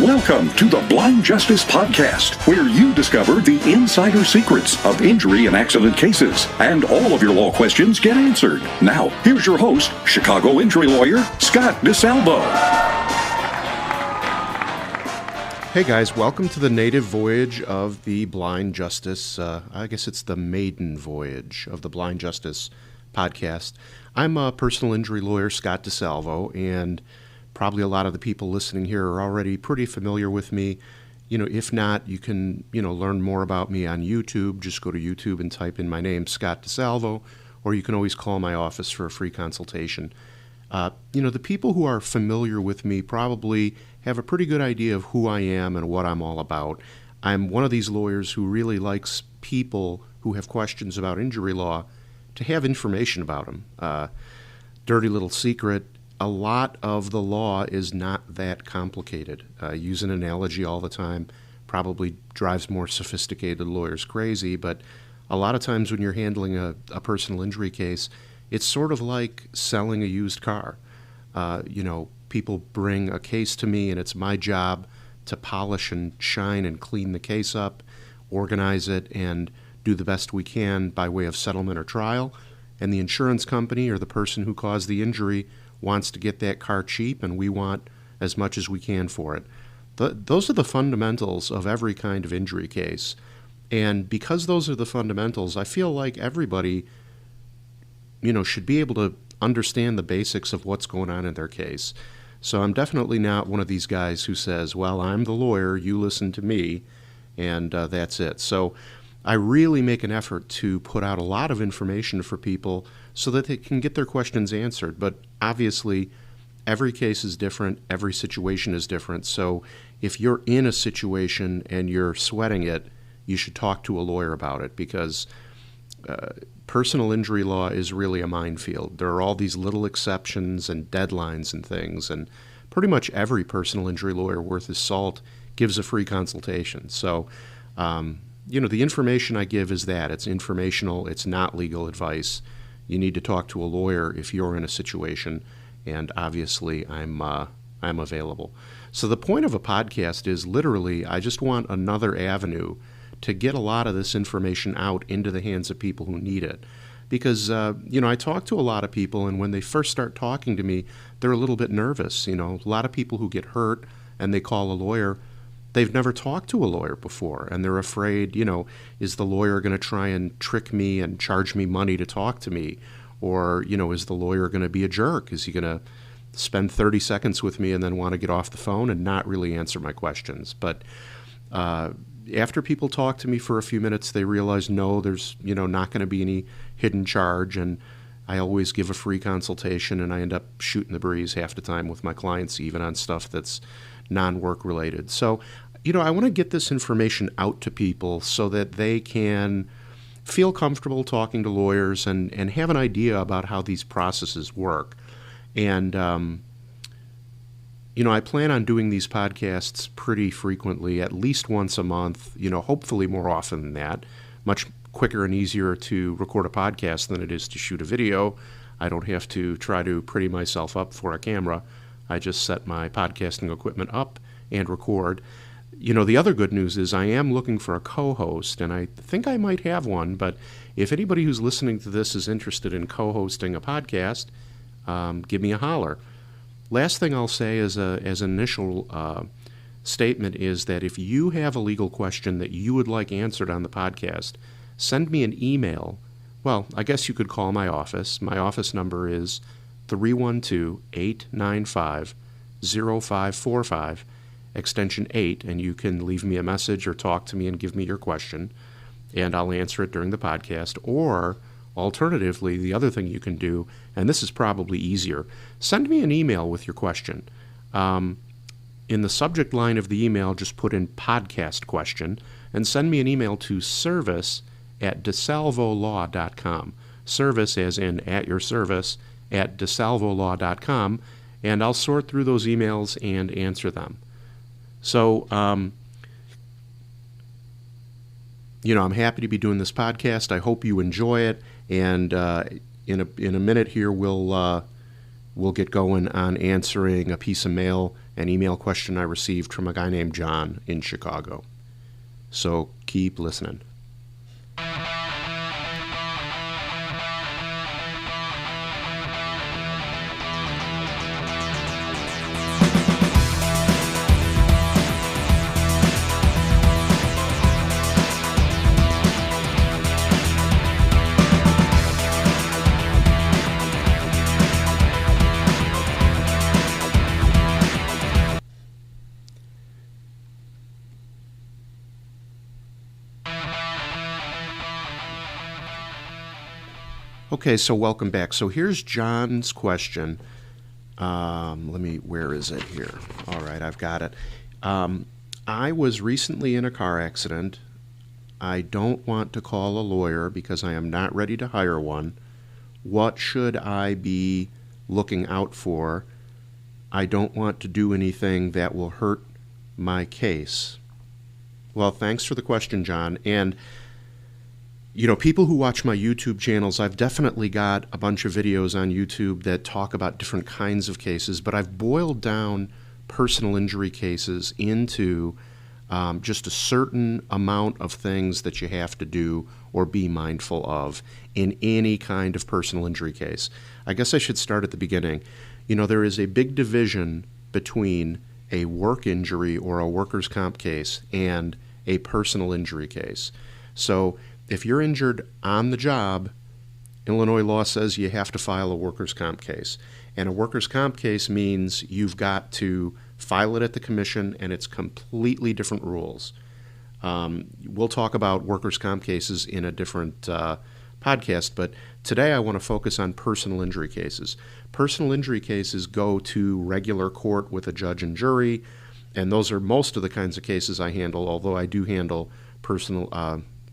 Welcome to the Blind Justice Podcast, where you discover the insider secrets of injury and accident cases, and all of your law questions get answered. Now, here's your host, Chicago injury lawyer, Scott DeSalvo. Hey guys, welcome to the native voyage of the Blind Justice, I guess it's the maiden voyage of the Blind Justice Podcast. I'm a personal injury lawyer, Scott DeSalvo, and probably a lot of the people listening here are already pretty familiar with me. If not, you can, learn more about me on YouTube. Just go to YouTube and type in my name, Scott DeSalvo, or you can always call my office for a free consultation. The people who are familiar with me probably have a pretty good idea of who I am and what I'm all about. I'm one of these lawyers who really likes people who have questions about injury law to have information about them. Dirty little secret, a lot of the law is not that complicated. Use an analogy all the time, probably drives more sophisticated lawyers crazy, but a lot of times when you're handling a personal injury case, it's sort of like selling a used car. People bring a case to me and it's my job to polish and shine and clean the case up, organize it, and do the best we can by way of settlement or trial. And the insurance company or the person who caused the injury wants to get that car cheap, and we want as much as we can for it. Those are the fundamentals of every kind of injury case. And because those are the fundamentals, I feel like everybody, should be able to understand the basics of what's going on in their case. So I'm definitely not one of these guys who says, well, I'm the lawyer, you listen to me, and that's it. So I really make an effort to put out a lot of information for people so that they can get their questions answered. But obviously, every case is different, every situation is different. So if you're in a situation and you're sweating it, you should talk to a lawyer about it, because personal injury law is really a minefield. There are all these little exceptions and deadlines and things, and pretty much every personal injury lawyer worth his salt gives a free consultation. So, the information I give is that. It's informational. It's not legal advice. You need to talk to a lawyer if you're in a situation, and obviously I'm available. So the point of a podcast is literally I just want another avenue to get a lot of this information out into the hands of people who need it. Because, I talk to a lot of people, and when they first start talking to me, they're a little bit nervous. A lot of people who get hurt and they call a lawyer, they've never talked to a lawyer before, and they're afraid, is the lawyer going to try and trick me and charge me money to talk to me? Or, is the lawyer going to be a jerk? Is he going to spend 30 seconds with me and then want to get off the phone and not really answer my questions? But after people talk to me for a few minutes, they realize, no, there's, not going to be any hidden charge, and I always give a free consultation, and I end up shooting the breeze half the time with my clients, even on stuff that's non-work related. So, I want to get this information out to people so that they can feel comfortable talking to lawyers and have an idea about how these processes work. And, I plan on doing these podcasts pretty frequently, at least once a month, hopefully more often than that. Much quicker and easier to record a podcast than it is to shoot a video. I don't have to try to pretty myself up for a camera. I just set my podcasting equipment up and record. The other good news is I am looking for a co-host, and I think I might have one, but if anybody who's listening to this is interested in co-hosting a podcast, give me a holler. Last thing I'll say as an initial statement is that if you have a legal question that you would like answered on the podcast, send me an email. Well, I guess you could call my office. My office number is 312-895-0545, extension 8, and you can leave me a message or talk to me and give me your question, and I'll answer it during the podcast. Or alternatively, the other thing you can do, and this is probably easier, send me an email with your question. In the subject line of the email, just put in podcast question and send me an email to service@desalvolaw.com. Service as in at your service at desalvolaw.com, and I'll sort through those emails and answer them. So, I'm happy to be doing this podcast. I hope you enjoy it. And in a minute here, we'll we'll get going on answering a piece of mail and email question I received from a guy named John in Chicago. So keep listening. Okay, so welcome back. So here's John's question. Where is it here? All right, I've got it. I was recently in a car accident. I don't want to call a lawyer because I am not ready to hire one. What should I be looking out for? I don't want to do anything that will hurt my case. Well, thanks for the question, John. And you know, people who watch my YouTube channels, I've definitely got a bunch of videos on YouTube that talk about different kinds of cases, but I've boiled down personal injury cases into just a certain amount of things that you have to do or be mindful of in any kind of personal injury case. I guess I should start at the beginning. You know, there is a big division between a work injury or a workers' comp case and a personal injury case. So if you're injured on the job, Illinois law says you have to file a workers' comp case. And a workers' comp case means you've got to file it at the commission, and it's completely different rules. We'll talk about workers' comp cases in a different podcast, but today I want to focus on personal injury cases. Personal injury cases go to regular court with a judge and jury, and those are most of the kinds of cases I handle, although I do handle personal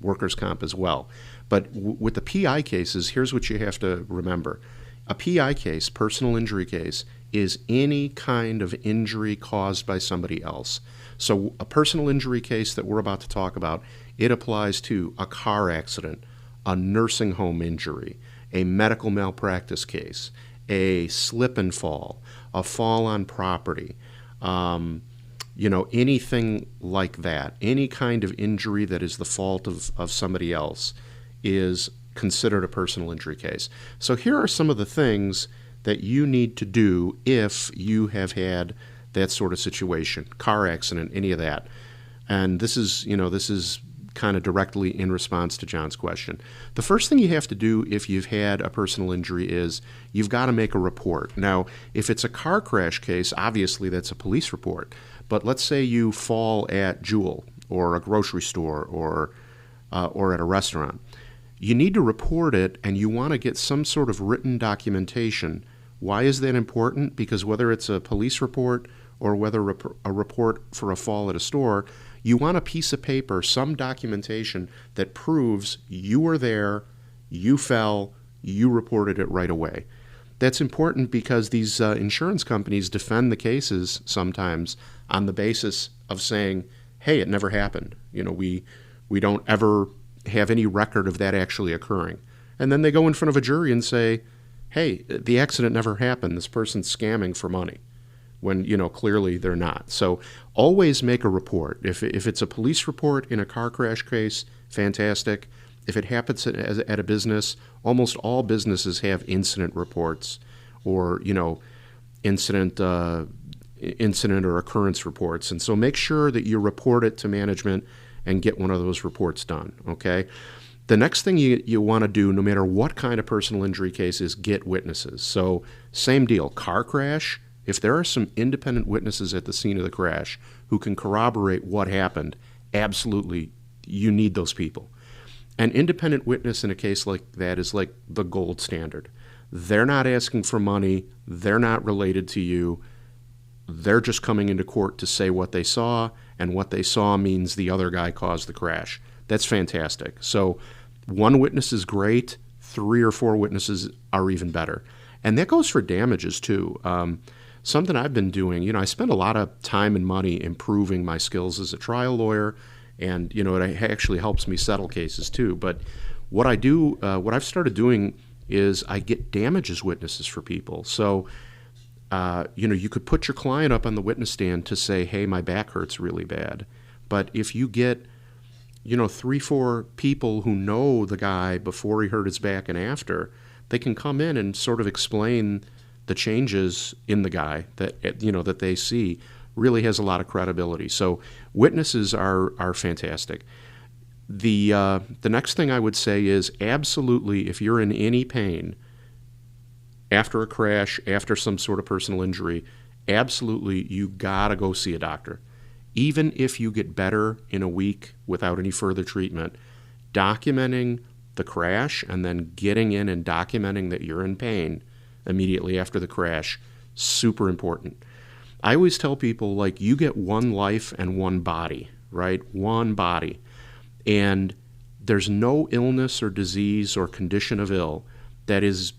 workers' comp as well. But with the PI cases, here's what you have to remember. A PI case, personal injury case, is any kind of injury caused by somebody else. So a personal injury case that we're about to talk about, it applies to a car accident, a nursing home injury, a medical malpractice case, a slip and fall, a fall on property, anything like that, any kind of injury that is the fault of somebody else is considered a personal injury case. So here are some of the things that you need to do if you have had that sort of situation, car accident, any of that. And this is kind of directly in response to John's question. The first thing you have to do if you've had a personal injury is you've got to make a report. Now, if it's a car crash case, obviously that's a police report. But let's say you fall at Jewel or a grocery store or at a restaurant. You need to report it, and you want to get some sort of written documentation. Why is that important? Because whether it's a police report or whether a report for a fall at a store, you want a piece of paper, some documentation that proves you were there, you fell, you reported it right away. That's important because these insurance companies defend the cases sometimes on the basis of saying, hey, it never happened. We don't ever have any record of that actually occurring. And then they go in front of a jury and say, hey, the accident never happened. This person's scamming for money, when clearly they're not. So always make a report. If it's a police report in a car crash case, fantastic. If it happens at a business, almost all businesses have incident reports or incident or occurrence reports. And so make sure that you report it to management and get one of those reports done, okay? The next thing you want to do, no matter what kind of personal injury case, is get witnesses. So same deal, car crash. If there are some independent witnesses at the scene of the crash who can corroborate what happened, absolutely, you need those people. An independent witness in a case like that is like the gold standard. They're not asking for money. They're not related to you. They're just coming into court to say what they saw, and what they saw means the other guy caused the crash. That's fantastic. So one witness is great. 3 or 4 witnesses are even better. And that goes for damages too. Something I've been doing, I spend a lot of time and money improving my skills as a trial lawyer, and it actually helps me settle cases too. But what I've started doing is I get damages witnesses for people. So You could put your client up on the witness stand to say, hey, my back hurts really bad. But if you get, 3-4 people who know the guy before he hurt his back and after, they can come in and sort of explain the changes in the guy that they see. Really has a lot of credibility. So witnesses are fantastic. The next thing I would say is absolutely, if you're in any pain after a crash, after some sort of personal injury, absolutely you gotta go see a doctor. Even if you get better in a week without any further treatment, documenting the crash and then getting in and documenting that you're in pain immediately after the crash, super important. I always tell people, like, you get one life and one body, right? One body. And there's no illness or disease or condition of ill that is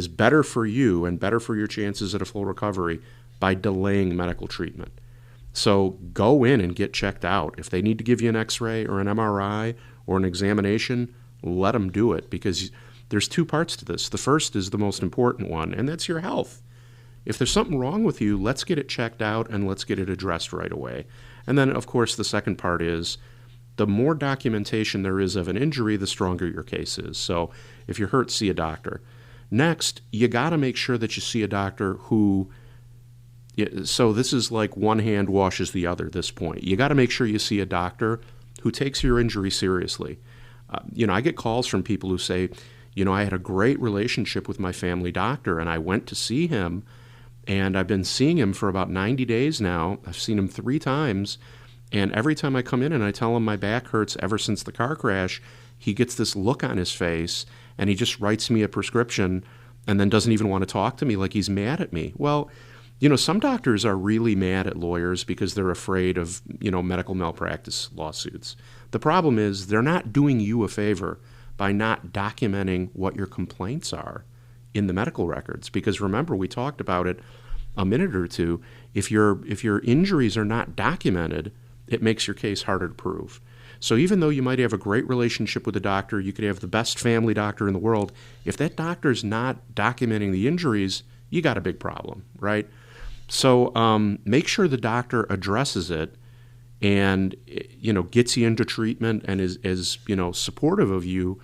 better for you and better for your chances at a full recovery by delaying medical treatment. So go in and get checked out. If they need to give you an X-ray or an MRI or an examination, let them do it, because there's two parts to this. The first is the most important one, and that's your health. If there's something wrong with you, let's get it checked out and let's get it addressed right away. And then, of course, the second part is the more documentation there is of an injury, the stronger your case is. So if you're hurt, see a doctor. Next, you got to make sure that you see a doctor who, so this is like one hand washes the other at this point. You got to make sure you see a doctor who takes your injury seriously. I get calls from people who say, I had a great relationship with my family doctor and I went to see him, and I've been seeing him for about 90 days now. I've seen him 3 times. And every time I come in and I tell him my back hurts ever since the car crash, he gets this look on his face and he just writes me a prescription and then doesn't even want to talk to me, like he's mad at me. Well, some doctors are really mad at lawyers because they're afraid of, medical malpractice lawsuits. The problem is they're not doing you a favor by not documenting what your complaints are in the medical records. Because remember, we talked about it a minute or two. If your injuries are not documented, it makes your case harder to prove. So even though you might have a great relationship with a doctor, you could have the best family doctor in the world, if that doctor's not documenting the injuries, you got a big problem, right? So make sure the doctor addresses it and, gets you into treatment and is supportive of you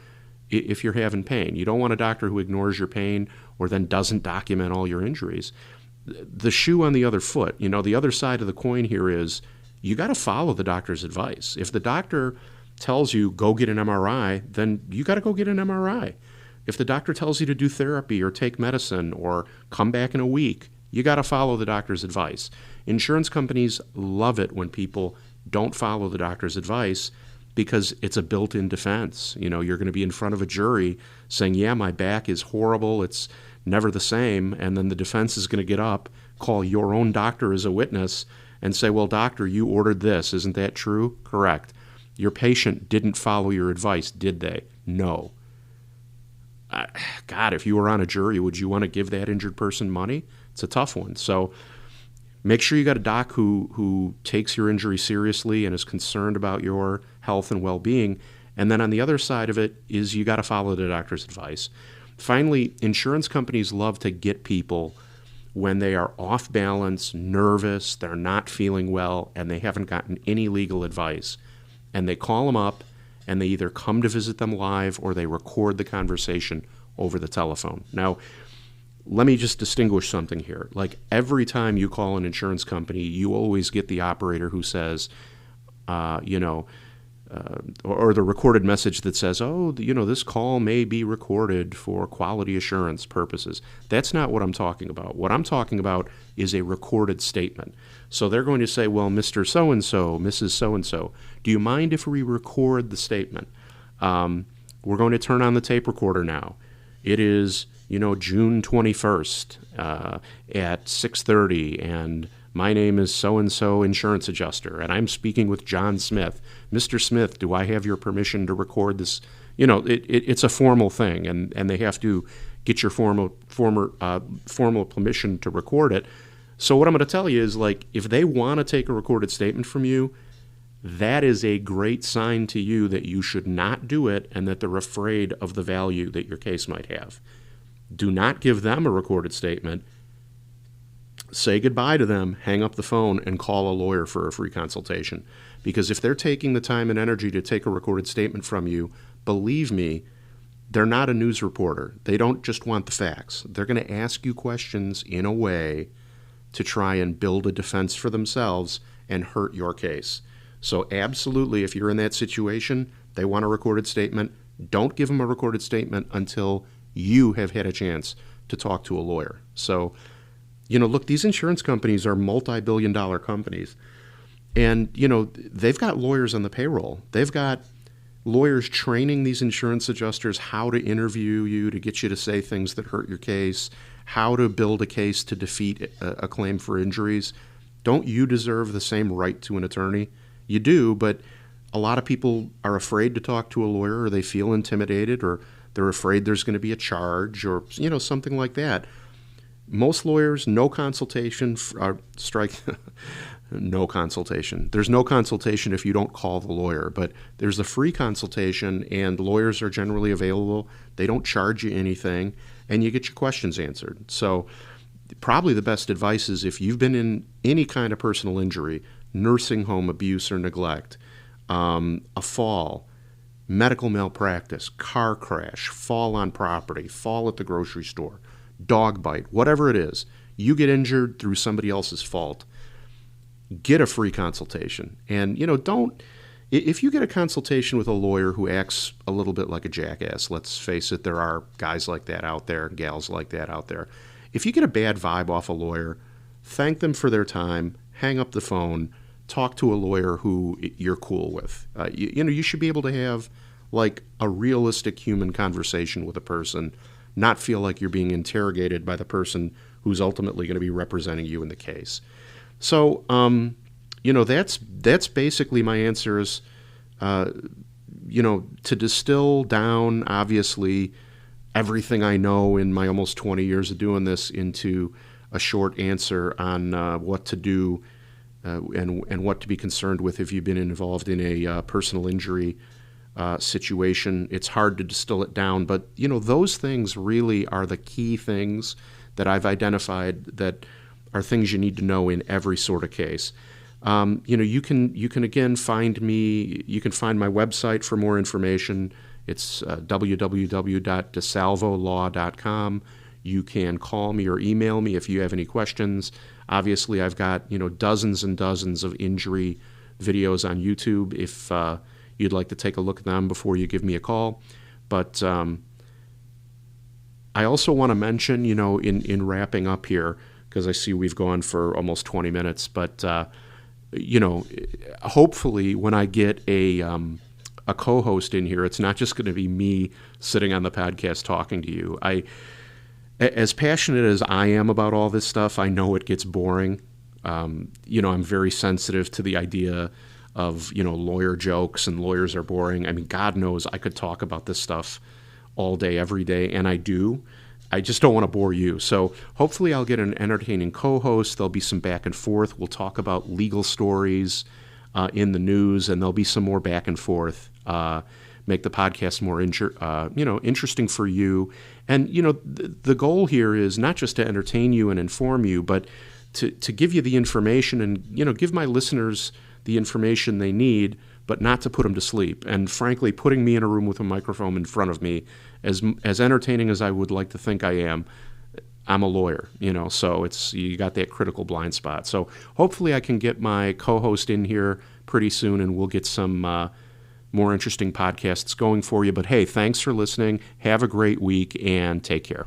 if you're having pain. You don't want a doctor who ignores your pain or then doesn't document all your injuries. The shoe on the other foot, the other side of the coin here is you got to follow the doctor's advice. If the doctor tells you go get an MRI, then you got to go get an MRI. If the doctor tells you to do therapy or take medicine or come back in a week, you got to follow the doctor's advice. Insurance companies love it when people don't follow the doctor's advice because it's a built-in defense. You're going to be in front of a jury saying, yeah, my back is horrible, it's never the same, and then the defense is going to get up, call your own doctor as a witness, and say, well, doctor, you ordered this. Isn't that true? Correct. Your patient didn't follow your advice, did they? No. God, if you were on a jury, would you want to give that injured person money? It's a tough one. So make sure you got a doc who takes your injury seriously and is concerned about your health and well-being. And then on the other side of it is you got to follow the doctor's advice. Finally, insurance companies love to get people when they are off balance, nervous, they're not feeling well, and they haven't gotten any legal advice. And they call them up, and they either come to visit them live or they record the conversation over the telephone. Now, let me just distinguish something here. Like, every time you call an insurance company, you always get the operator who says, or the recorded message that says, this call may be recorded for quality assurance purposes. That's not what I'm talking about. What I'm talking about is a recorded statement. So they're going to say, well, Mr. So-and-so, Mrs. So-and-so, do you mind if we record the statement? We're going to turn on the tape recorder now. It is, June 21st at 6:30, and my name is so-and-so insurance adjuster, and I'm speaking with John Smith. Mr. Smith, do I have your permission to record this? It's a formal thing, and they have to get your formal permission to record it. So what I'm going to tell you is, like, if they want to take a recorded statement from you, that is a great sign to you that you should not do it and that they're afraid of the value that your case might have. Do not give them a recorded statement. say goodbye to them, hang up the phone, and call a lawyer for a free consultation. Because if they're taking the time and energy to take a recorded statement from you, believe me, they're not a news reporter. They don't just want the facts. They're going to ask you questions in a way to try and build a defense for themselves and hurt your case. So absolutely, if you're in that situation, they want a recorded statement, don't give them a recorded statement until you have had a chance to talk to a lawyer. So, look, these insurance companies are multi-billion-dollar companies. And, they've got lawyers on the payroll. They've got lawyers training these insurance adjusters how to interview you, to get you to say things that hurt your case, how to build a case to defeat a claim for injuries. Don't you deserve the same right to an attorney? You do, but a lot of people are afraid to talk to a lawyer, or they feel intimidated, or they're afraid there's going to be a charge, or something like that. Most lawyers, no consultation, no consultation. There's no consultation if you don't call the lawyer, but there's a free consultation, and lawyers are generally available. They don't charge you anything, and you get your questions answered. So probably the best advice is, if you've been in any kind of personal injury, nursing home abuse or neglect, a fall, medical malpractice, car crash, fall on property, fall at the grocery store, dog bite, whatever it is, you get injured through somebody else's fault, get a free consultation. And, if you get a consultation with a lawyer who acts a little bit like a jackass, let's face it, there are guys like that out there, gals like that out there. If you get a bad vibe off a lawyer, thank them for their time, hang up the phone, talk to a lawyer who you're cool with. You should be able to have like a realistic human conversation with a person, not feel like you're being interrogated by the person who's ultimately going to be representing you in the case. So, that's basically my answers. To distill down, obviously, everything I know in my almost 20 years of doing this into a short answer on what to do and what to be concerned with if you've been involved in a personal injury situation. It's hard to distill it down, but those things really are the key things that I've identified that are things you need to know in every sort of case. You can again find me. You can find my website for more information. It's www.desalvolaw.com. You can call me or email me if you have any questions. Obviously, I've got dozens and dozens of injury videos on YouTube if you'd like to take a look at them before you give me a call. But I also want to mention, in wrapping up here, because I see we've gone for almost 20 minutes, but hopefully when I get a co-host in here, it's not just going to be me sitting on the podcast talking to you. As passionate as I am about all this stuff, I know it gets boring. I'm very sensitive to the idea of, lawyer jokes and lawyers are boring. I mean, God knows I could talk about this stuff all day, every day, and I do. I just don't want to bore you. So hopefully I'll get an entertaining co-host. There'll be some back and forth. We'll talk about legal stories in the news, and there'll be some more back and forth. Make the podcast more interesting for you. And, the goal here is not just to entertain you and inform you, but to give you the information and, give my listeners the information they need, but not to put them to sleep. And frankly, putting me in a room with a microphone in front of me, as entertaining as I would like to think I am, I'm a lawyer, so you got that critical blind spot. So hopefully I can get my co-host in here pretty soon, and we'll get some more interesting podcasts going for you. But hey, thanks for listening. Have a great week and take care.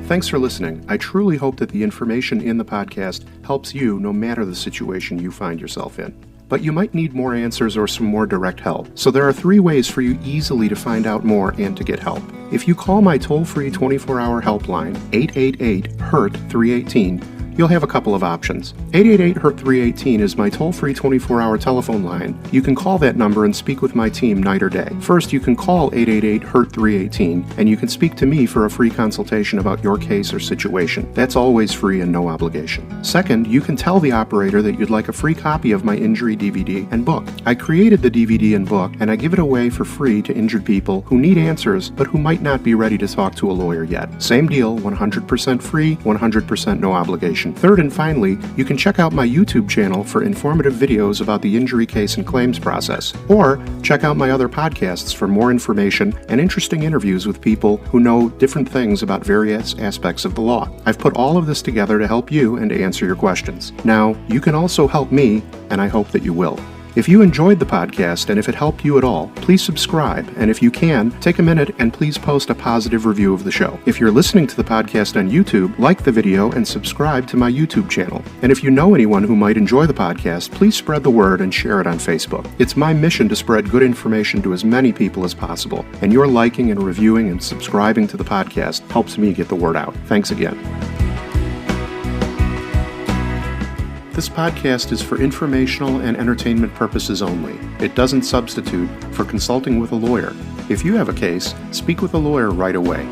Thanks for listening. I truly hope that the information in the podcast helps you no matter the situation you find yourself in. But you might need more answers or some more direct help. So there are 3 ways for you easily to find out more and to get help. If you call my toll-free 24-hour helpline, 888-HURT-318, you'll have a couple of options. 888-HURT-318 is my toll-free 24-hour telephone line. You can call that number and speak with my team night or day. First, you can call 888-HURT-318, and you can speak to me for a free consultation about your case or situation. That's always free and no obligation. Second, you can tell the operator that you'd like a free copy of my injury DVD and book. I created the DVD and book, and I give it away for free to injured people who need answers but who might not be ready to talk to a lawyer yet. Same deal, 100% free, 100% no obligation. Third and finally, you can check out my YouTube channel for informative videos about the injury case and claims process, or check out my other podcasts for more information and interesting interviews with people who know different things about various aspects of the law. I've put all of this together to help you and to answer your questions. Now, you can also help me, and I hope that you will. If you enjoyed the podcast and if it helped you at all, please subscribe, and if you can, take a minute and please post a positive review of the show. If you're listening to the podcast on YouTube, like the video and subscribe to my YouTube channel. And if you know anyone who might enjoy the podcast, please spread the word and share it on Facebook. It's my mission to spread good information to as many people as possible, and your liking and reviewing and subscribing to the podcast helps me get the word out. Thanks again. This podcast is for informational and entertainment purposes only. It doesn't substitute for consulting with a lawyer. If you have a case, speak with a lawyer right away.